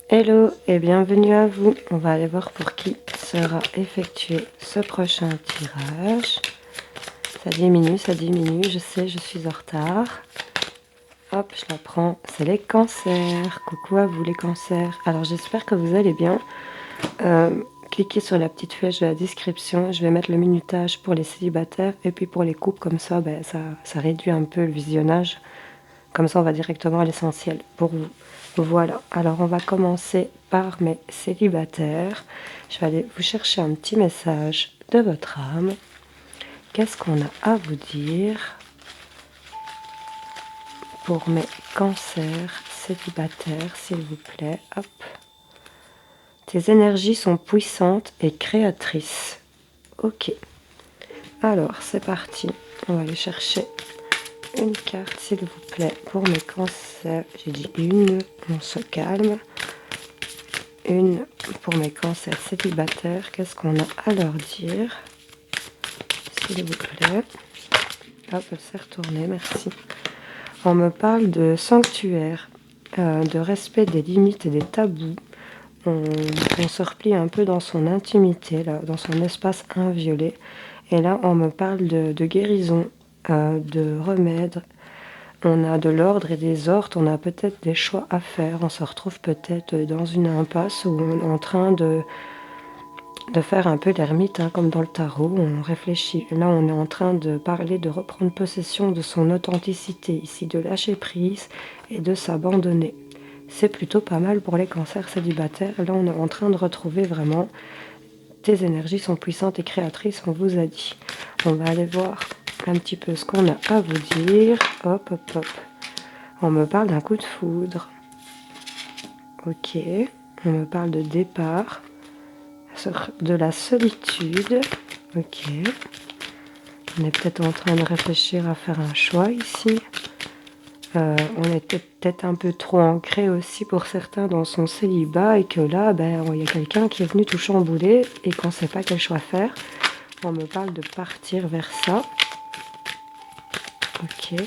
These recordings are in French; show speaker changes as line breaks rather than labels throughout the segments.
Hello et bienvenue à vous. On va aller voir pour qui sera effectué ce prochain tirage. Ça diminue, je sais, je suis en retard. Hop, je la prends, c'est les cancers. Coucou à vous les cancers. Alors j'espère que vous allez bien. Cliquez sur la petite flèche de la description, je vais mettre le minutage pour les célibataires et puis pour les couples, comme ça, ça réduit un peu le visionnage. Comme ça, on va directement à l'essentiel pour vous. Voilà, alors on va commencer par mes célibataires. Je vais aller vous chercher un petit message de votre âme. Qu'est-ce qu'on a à vous dire pour mes cancers célibataires, s'il vous plaît? Hop. Tes énergies sont puissantes et créatrices. Ok. Alors, c'est parti. On va aller chercher une carte, s'il vous plaît, pour mes cancers. J'ai dit une, on se calme. Une pour mes cancers célibataires. Qu'est-ce qu'on a à leur dire, s'il vous plaît? Hop, c'est retourné, merci. On me parle de sanctuaire, de respect des limites et des tabous. On se replie un peu dans son intimité, là, dans son espace inviolé. Et là, on me parle de guérison, de remède. On a de l'ordre et des ordres, on a peut-être des choix à faire. On se retrouve peut-être dans une impasse où on est en train de faire un peu l'ermite, hein, comme dans le tarot. On réfléchit. Là, on est en train de parler de reprendre possession de son authenticité, ici, de lâcher prise et de s'abandonner. C'est plutôt pas mal pour les cancers célibataires. Là, on est en train de retrouver vraiment tes énergies sont puissantes et créatrices, on vous a dit. On va aller voir un petit peu ce qu'on a à vous dire. Hop, hop, hop. On me parle d'un coup de foudre. Ok. On me parle de départ. De la solitude. Ok. On est peut-être en train de réfléchir à faire un choix ici. On est peut-être un peu trop ancré aussi pour certains dans son célibat et que là, il y a quelqu'un qui est venu tout chambouler et qu'on ne sait pas quel choix faire. On me parle de partir vers ça. Ok.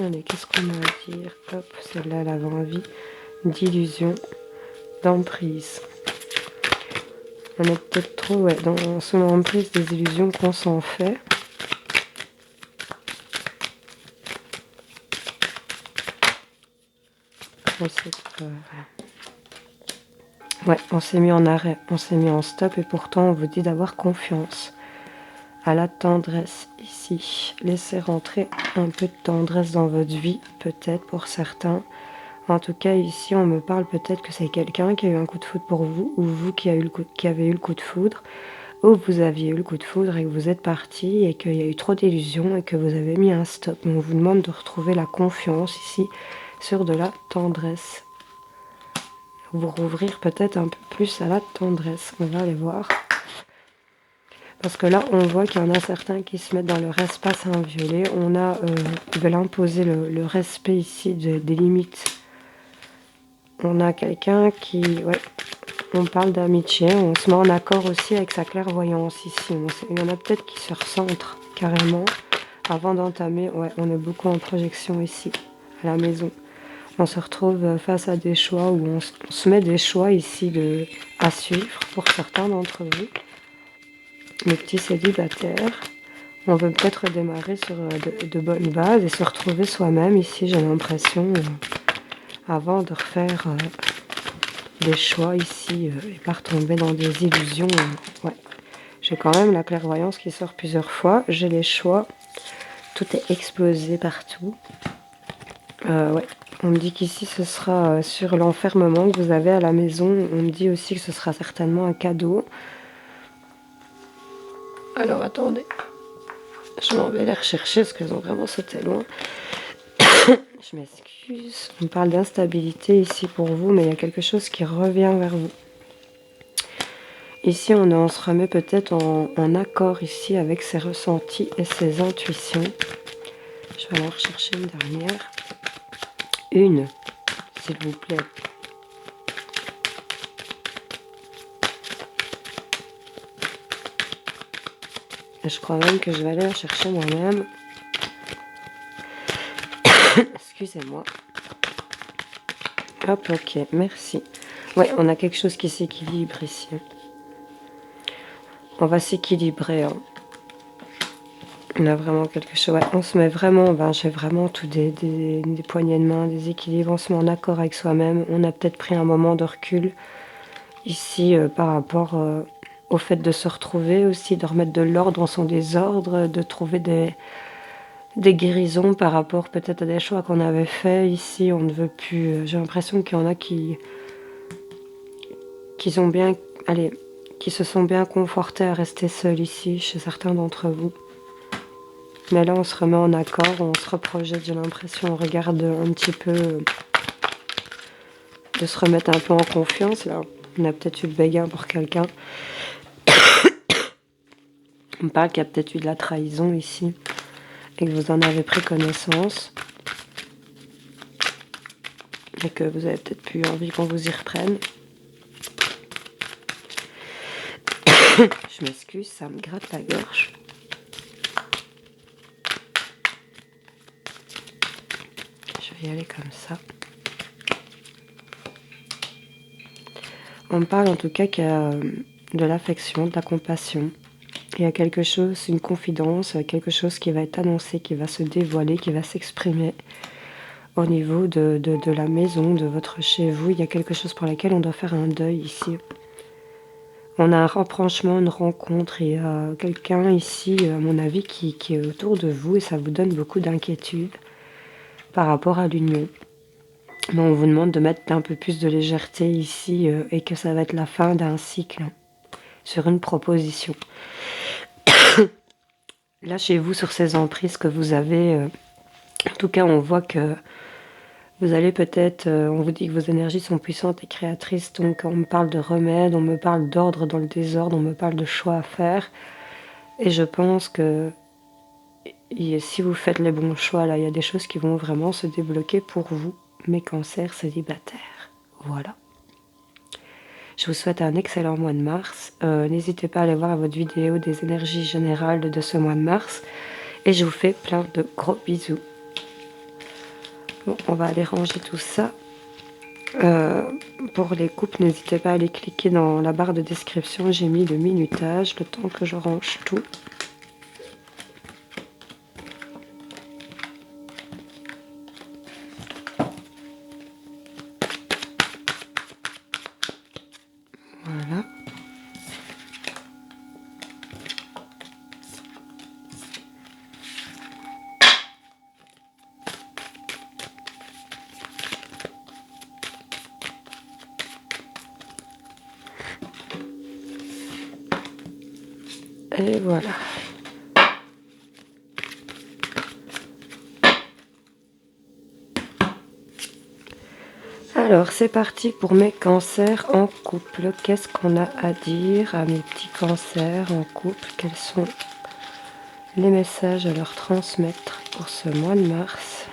Allez, qu'est-ce qu'on a à dire? Hop, celle-là, elle avait envie d'illusion, d'emprise. On est peut-être trop dans son emprise des illusions qu'on s'en fait. On s'est mis en arrêt, on s'est mis en stop et pourtant on vous dit d'avoir confiance. À la tendresse ici. Laissez rentrer un peu de tendresse dans votre vie, peut-être pour certains. En tout cas, ici, on me parle peut-être que c'est quelqu'un qui a eu un coup de foudre pour vous, ou vous qui avez eu le coup de foudre, ou vous aviez eu le coup de foudre et que vous êtes parti et qu'il y a eu trop d'illusions et que vous avez mis un stop. On vous demande de retrouver la confiance ici sur de la tendresse. Vous rouvrir peut-être un peu plus à la tendresse. On va aller voir. Parce que là, on voit qu'il y en a certains qui se mettent dans leur espace inviolé. On a, ils veulent imposer le respect ici des limites. On a quelqu'un qui, on parle d'amitié, on se met en accord aussi avec sa clairvoyance ici. Il y en a peut-être qui se recentrent carrément avant d'entamer. Ouais, on est beaucoup en projection ici, à la maison. On se retrouve face à des choix où on se met des choix ici à suivre pour certains d'entre vous. Les petits célibataires. On veut peut-être démarrer sur de bonnes bases et se retrouver soi-même ici, j'ai l'impression, avant de refaire des choix ici et pas retomber dans des illusions. Ouais. J'ai quand même la clairvoyance qui sort plusieurs fois. J'ai les choix. Tout est explosé partout. Ouais. On me dit qu'ici ce sera sur l'enfermement que vous avez à la maison. On me dit aussi que ce sera certainement un cadeau. Alors attendez. Je m'en vais les rechercher parce qu'elles ont vraiment sauté loin. Je m'excuse. On parle d'instabilité ici pour vous, mais il y a quelque chose qui revient vers vous. Ici, on se remet peut-être en accord ici avec ses ressentis et ses intuitions. Je vais aller en rechercher une dernière. Une, s'il vous plaît. Et je crois même que je vais aller la chercher moi-même. Excusez-moi. Hop, ok, merci. Ouais, on a quelque chose qui s'équilibre ici. On va s'équilibrer. Hein. On a vraiment quelque chose. Ouais, on se met vraiment, j'ai vraiment tout des poignées de main, des équilibres. On se met en accord avec soi-même. On a peut-être pris un moment de recul ici par rapport au fait de se retrouver aussi, de remettre de l'ordre en son désordre, de trouver des guérisons par rapport peut-être à des choix qu'on avait faits. Ici, on ne veut plus. J'ai l'impression qu'il y en a qui ont bien, allez, qui se sont bien confortés à rester seuls ici, chez certains d'entre vous. Mais là, on se remet en accord, on se reprojette, j'ai l'impression, on regarde un petit peu, de se remettre un peu en confiance. Là, on a peut-être eu le béguin pour quelqu'un. On parle qu'il y a peut-être eu de la trahison ici, et que vous en avez pris connaissance. Et que vous avez peut-être plus envie qu'on vous y reprenne. Je m'excuse, ça me gratte la gorge. Je vais y aller comme ça. On me parle en tout cas qu'il y a de l'affection, de la compassion. Il y a quelque chose, une confidence, quelque chose qui va être annoncé, qui va se dévoiler, qui va s'exprimer au niveau de la maison, de votre chez vous. Il y a quelque chose pour lequel on doit faire un deuil ici. On a un rapprochement, une rencontre. Il y a quelqu'un ici, à mon avis, qui est autour de vous et ça vous donne beaucoup d'inquiétude par rapport à l'union. Mais on vous demande de mettre un peu plus de légèreté ici et que ça va être la fin d'un cycle sur une proposition. Lâchez-vous sur ces emprises que vous avez. En tout cas, on voit que vous allez peut-être... on vous dit que vos énergies sont puissantes et créatrices. Donc on me parle de remède, on me parle d'ordre dans le désordre, on me parle de choix à faire. Et je pense que si vous faites les bons choix, là, il y a des choses qui vont vraiment se débloquer pour vous. Mes cancers célibataires. Voilà. Je vous souhaite un excellent mois de mars. N'hésitez pas à aller voir votre vidéo des énergies générales de ce mois de mars. Et je vous fais plein de gros bisous. Bon, on va aller ranger tout ça. Pour les coupes, n'hésitez pas à aller cliquer dans la barre de description. J'ai mis le minutage, le temps que je range tout. Voilà. Et voilà. Alors, c'est parti pour mes cancers en couple. Qu'est-ce qu'on a à dire à mes petits cancers en couple? Quels sont les messages à leur transmettre pour ce mois de mars?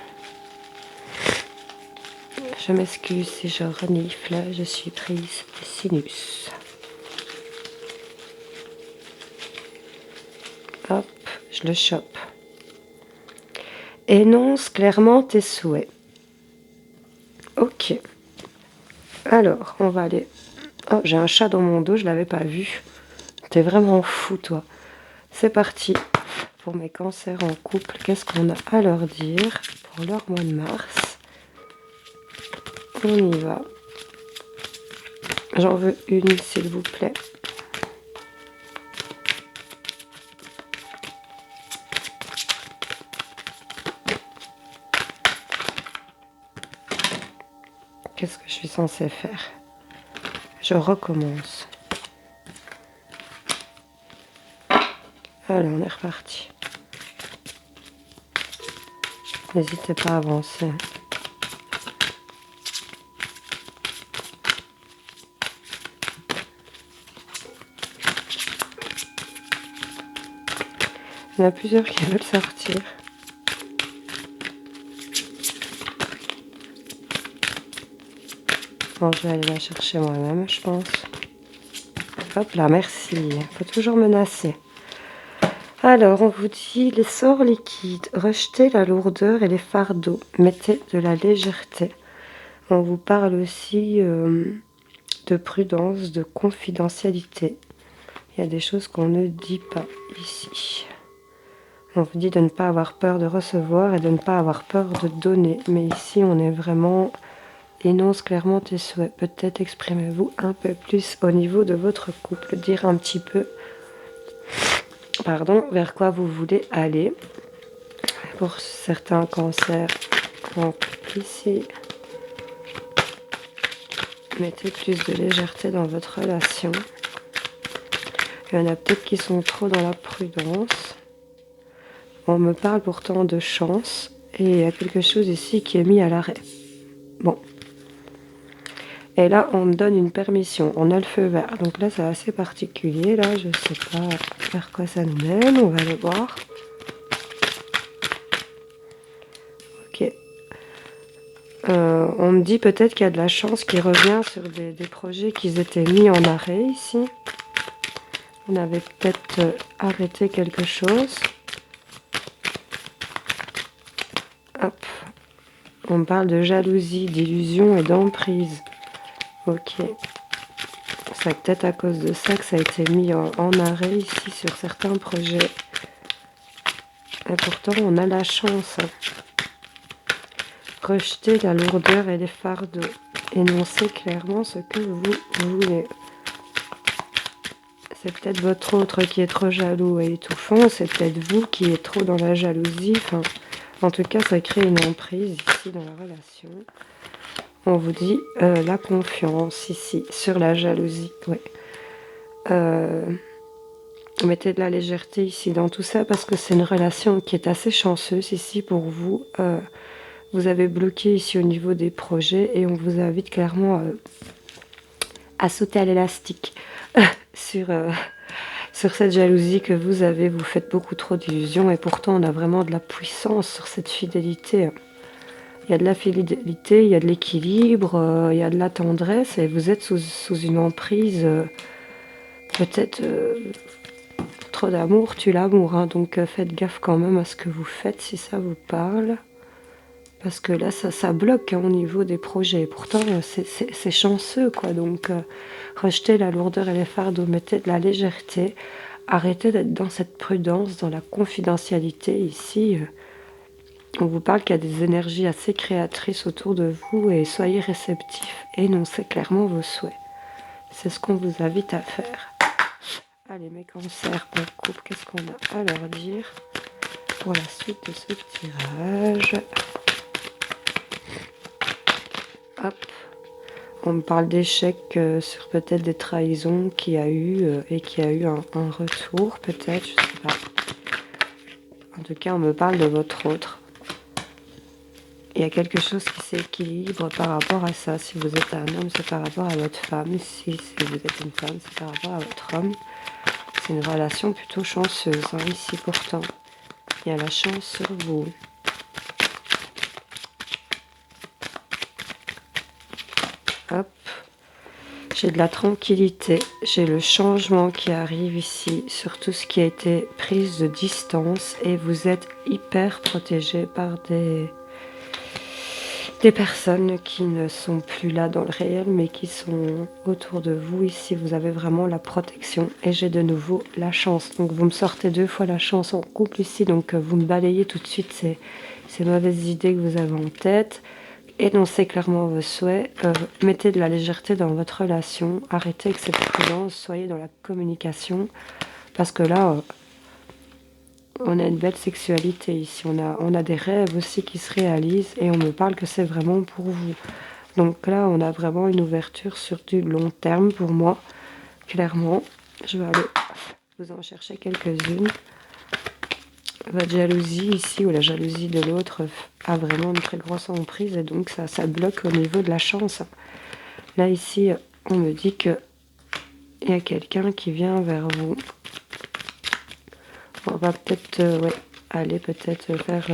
Je m'excuse si je renifle, je suis prise des sinus. Hop, je le chope. Énonce clairement tes souhaits. Ok. Alors, on va aller... Oh, j'ai un chat dans mon dos, je l'avais pas vu. T'es vraiment fou, toi. C'est parti pour mes cancers en couple. Qu'est-ce qu'on a à leur dire pour leur mois de mars? On y va. J'en veux une, s'il vous plaît. Qu'est-ce que je suis censée faire? Je recommence. Allez, on est reparti. N'hésitez pas à avancer. Il y en a plusieurs qui veulent sortir. Bon, je vais aller la chercher moi-même, je pense. Hop là, merci. Il faut toujours menacer. Alors, on vous dit les sorts liquides, rejetez la lourdeur et les fardeaux, mettez de la légèreté. On vous parle aussi de prudence, de confidentialité. Il y a des choses qu'on ne dit pas ici. On vous dit de ne pas avoir peur de recevoir et de ne pas avoir peur de donner. Mais ici, on est vraiment... Énonce clairement tes souhaits. Peut-être exprimez-vous un peu plus au niveau de votre couple. Dire un petit peu, pardon, vers quoi vous voulez aller. Pour certains cancers, donc ici, mettez plus de légèreté dans votre relation. Il y en a peut-être qui sont trop dans la prudence. On me parle pourtant de chance. Et il y a quelque chose ici qui est mis à l'arrêt. Bon. Et là, on me donne une permission. On a le feu vert. Donc là, c'est assez particulier. Là, je ne sais pas vers quoi ça nous mène. On va le voir. Ok. On me dit peut-être qu'il y a de la chance qui revient sur des projets qui étaient mis en arrêt ici. On avait peut-être arrêté quelque chose. Hop. On me parle de jalousie, d'illusion et d'emprise. Ok. C'est peut-être à cause de ça que ça a été mis en arrêt ici sur certains projets. Et pourtant, on a la chance. Rejetez la lourdeur et les fardeaux. Énoncez clairement ce que vous voulez. C'est peut-être votre autre qui est trop jaloux et étouffant. C'est peut-être vous qui êtes trop dans la jalousie. Enfin, en tout cas, ça crée une emprise ici dans la relation. On vous dit la confiance ici, sur la jalousie. Ouais. Mettez de la légèreté ici dans tout ça parce que c'est une relation qui est assez chanceuse ici pour vous. Vous avez bloqué ici au niveau des projets et on vous invite clairement à sauter à l'élastique sur cette jalousie que vous avez. Vous faites beaucoup trop d'illusions et pourtant on a vraiment de la puissance sur cette fidélité. Il y a de la fidélité, il y a de l'équilibre, il y a de la tendresse et vous êtes sous une emprise peut-être... trop d'amour tue l'amour, hein, donc faites gaffe quand même à ce que vous faites si ça vous parle. Parce que là, ça bloque hein, au niveau des projets. Pourtant, c'est chanceux, quoi. Donc, rejetez la lourdeur et les fardeaux, mettez de la légèreté. Arrêtez d'être dans cette prudence, dans la confidentialité. Ici, on vous parle qu'il y a des énergies assez créatrices autour de vous et soyez réceptifs. Énoncez clairement vos souhaits. C'est ce qu'on vous invite à faire. Allez, mes cancers en couple, qu'est-ce qu'on a à leur dire pour la suite de ce tirage? Hop. On me parle d'échecs sur peut-être des trahisons qu'il y a eu et qu'il y a eu un retour, peut-être, je sais pas. En tout cas, on me parle de votre autre. Il y a quelque chose qui s'équilibre par rapport à ça. Si vous êtes un homme, c'est par rapport à votre femme. Si vous êtes une femme, c'est par rapport à votre homme. C'est une relation plutôt chanceuse, hein, ici pourtant. Il y a la chance sur vous. Hop. J'ai de la tranquillité. J'ai le changement qui arrive ici sur tout ce qui a été prise de distance. Et vous êtes hyper protégé par des personnes qui ne sont plus là dans le réel, mais qui sont autour de vous. Ici, vous avez vraiment la protection. Et j'ai de nouveau la chance. Donc, vous me sortez 2 fois la chance en couple ici. Donc, vous me balayez tout de suite ces mauvaises idées que vous avez en tête. Énoncez clairement vos souhaits. Mettez de la légèreté dans votre relation. Arrêtez avec cette prudence. Soyez dans la communication. Parce que là... on a une belle sexualité ici, on a des rêves aussi qui se réalisent et on me parle que c'est vraiment pour vous. Donc là, on a vraiment une ouverture sur du long terme pour moi, clairement. Je vais aller vous en chercher quelques-unes. Votre jalousie ici, ou la jalousie de l'autre, a vraiment une très grosse emprise et donc ça bloque au niveau de la chance. Là, ici, on me dit qu'il y a quelqu'un qui vient vers vous. On va peut-être aller peut-être faire...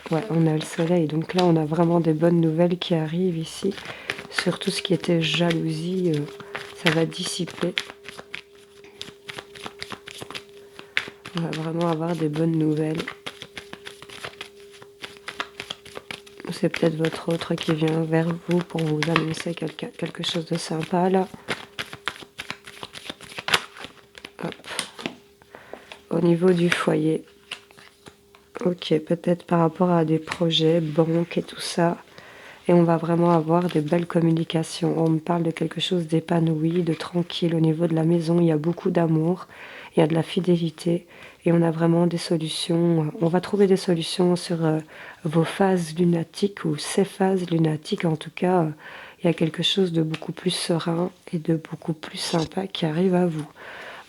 ouais, on a le soleil. Donc là, on a vraiment des bonnes nouvelles qui arrivent ici. Sur tout ce qui était jalousie, ça va dissiper. On va vraiment avoir des bonnes nouvelles. C'est peut-être votre autre qui vient vers vous pour vous annoncer quelque chose de sympa là. Hop. Au niveau du foyer. Ok, peut-être par rapport à des projets, banques et tout ça. Et on va vraiment avoir des belles communications. On me parle de quelque chose d'épanoui, de tranquille. Au niveau de la maison, il y a beaucoup d'amour, il y a de la fidélité. Et on a vraiment des solutions. On va trouver des solutions sur vos phases lunatiques ou ces phases lunatiques. En tout cas, il y a quelque chose de beaucoup plus serein et de beaucoup plus sympa qui arrive à vous.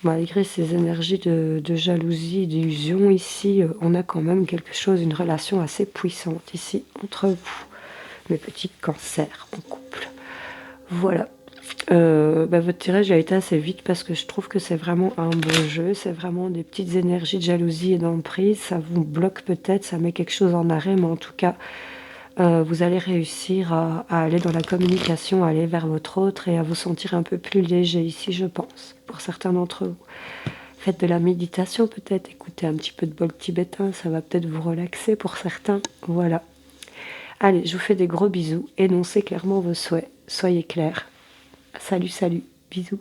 Malgré ces énergies de jalousie, d'illusion, ici, on a quand même quelque chose, une relation assez puissante ici entre vous. Mes petits cancers en couple. Voilà. Votre tirage a été assez vite parce que je trouve que c'est vraiment un beau jeu. C'est vraiment des petites énergies de jalousie et d'emprise. Ça vous bloque peut-être, ça met quelque chose en arrêt, mais en tout cas, vous allez réussir à aller dans la communication, à aller vers votre autre et à vous sentir un peu plus léger ici, je pense, pour certains d'entre vous. Faites de la méditation peut-être, écoutez un petit peu de bol tibétain, ça va peut-être vous relaxer pour certains. Voilà. Allez, je vous fais des gros bisous. Énoncez clairement vos souhaits. Soyez clairs. Salut, salut. Bisous.